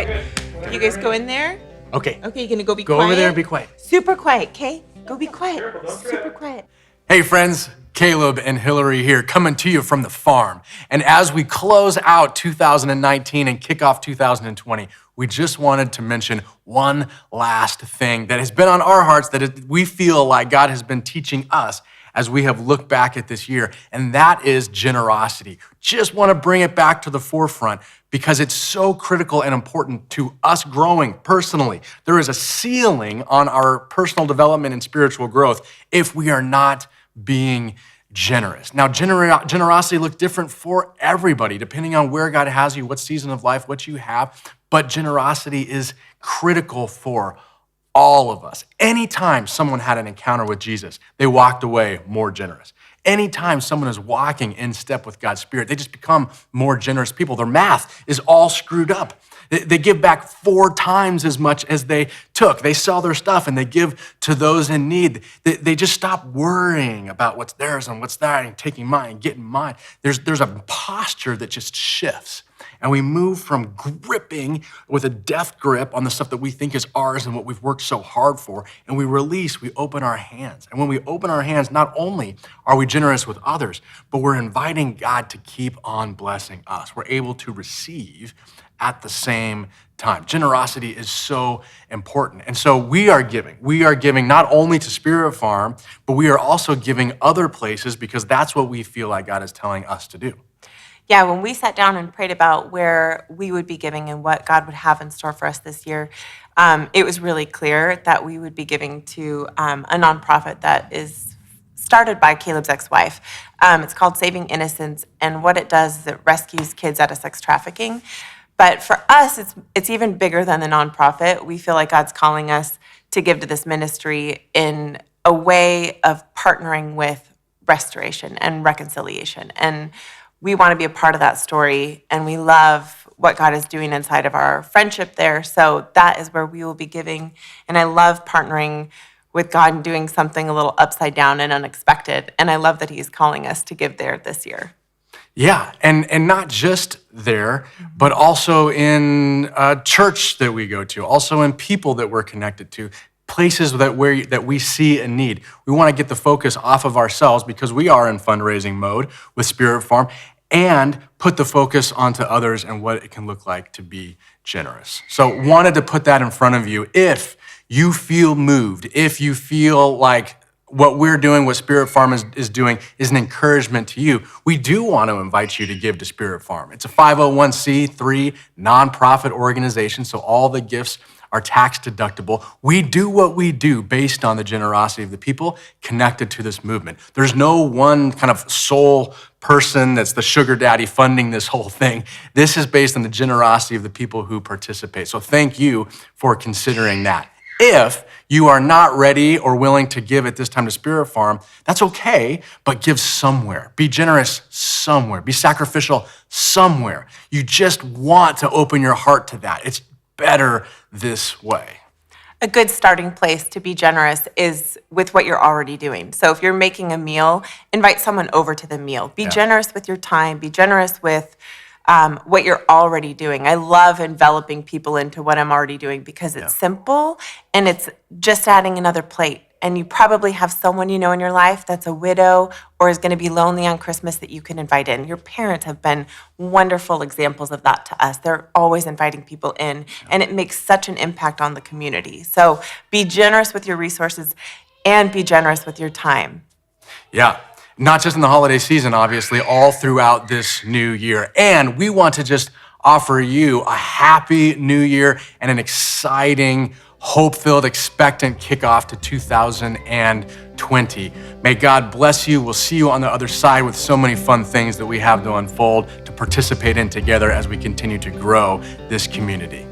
right. You guys go in there. Okay. Okay, you're going to go be Go quiet. over there and be quiet. Super quiet, okay? Go be quiet. Super quiet. Hey friends, Caleb and Hilary here, coming to you from the farm. And as we close out 2019 and kick off 2020, we just wanted to mention one last thing that has been on our hearts that we feel like God has been teaching us as we have looked back at this year, and that is generosity. Just want to bring it back to the forefront because it's so critical and important to us growing personally. There is a ceiling on our personal development and spiritual growth if we are not being generous. Now, generosity looks different for everybody, depending on where God has you, what season of life, what you have, but generosity is critical for all of us. Anytime someone had an encounter with Jesus, they walked away more generous. Anytime someone is walking in step with God's Spirit, they just become more generous people. Their math is all screwed up. They give back 4 times as much as they took. They sell their stuff and they give to those in need. They just stop worrying about what's theirs and what's that and taking mine and getting mine. There's a posture that just shifts. And we move from gripping with a death grip on the stuff that we think is ours and what we've worked so hard for, and we release, we open our hands. And when we open our hands, not only are we generous with others, but we're inviting God to keep on blessing us. We're able to receive at the same time. Generosity is so important. And so we are giving not only to Spirit Farm, but we are also giving other places because that's what we feel like God is telling us to do. Yeah, when we sat down and prayed about where we would be giving and what God would have in store for us this year, it was really clear that we would be giving to a nonprofit that is started by Caleb's ex-wife. It's called Saving Innocence, and what it does is it rescues kids out of sex trafficking. But for us, it's even bigger than the nonprofit. We feel like God's calling us to give to this ministry in a way of partnering with restoration and reconciliation. And we want to be a part of that story, and we love what God is doing inside of our friendship there. So that is where we will be giving. And I love partnering with God and doing something a little upside down and unexpected. And I love that He's calling us to give there this year. Yeah, and not just there, but also in a church that we go to, also in people that we're connected to, places that we see a need. We want to get the focus off of ourselves because we are in fundraising mode with Spirit Farm and put the focus onto others and what it can look like to be generous. So wanted to put that in front of you. If you feel moved, if you feel like what we're doing, what Spirit Farm is doing is an encouragement to you, we do want to invite you to give to Spirit Farm. It's a 501c3 nonprofit organization, so all the gifts are tax deductible. We do what we do based on the generosity of the people connected to this movement. There's no one kind of sole person that's the sugar daddy funding this whole thing. This is based on the generosity of the people who participate. So thank you for considering that. If you are not ready or willing to give at this time to Spirit Farm, that's okay, but give somewhere. Be generous somewhere. Be sacrificial somewhere. You just want to open your heart to that. It's better this way. A good starting place to be generous is with what you're already doing. So if you're making a meal, invite someone over to the meal. Be generous with your time. Be generous with what you're already doing. I love enveloping people into what I'm already doing because it's simple and it's just adding another plate. And you probably have someone you know in your life that's a widow or is going to be lonely on Christmas that you can invite in. Your parents have been wonderful examples of that to us. They're always inviting people in, and it makes such an impact on the community. So be generous with your resources and be generous with your time. Yeah. Not just in the holiday season, obviously, all throughout this new year. And we want to just offer you a happy new year and an exciting, hope-filled, expectant kickoff to 2020. May God bless you. We'll see you on the other side with so many fun things that we have to unfold, to participate in together as we continue to grow this community.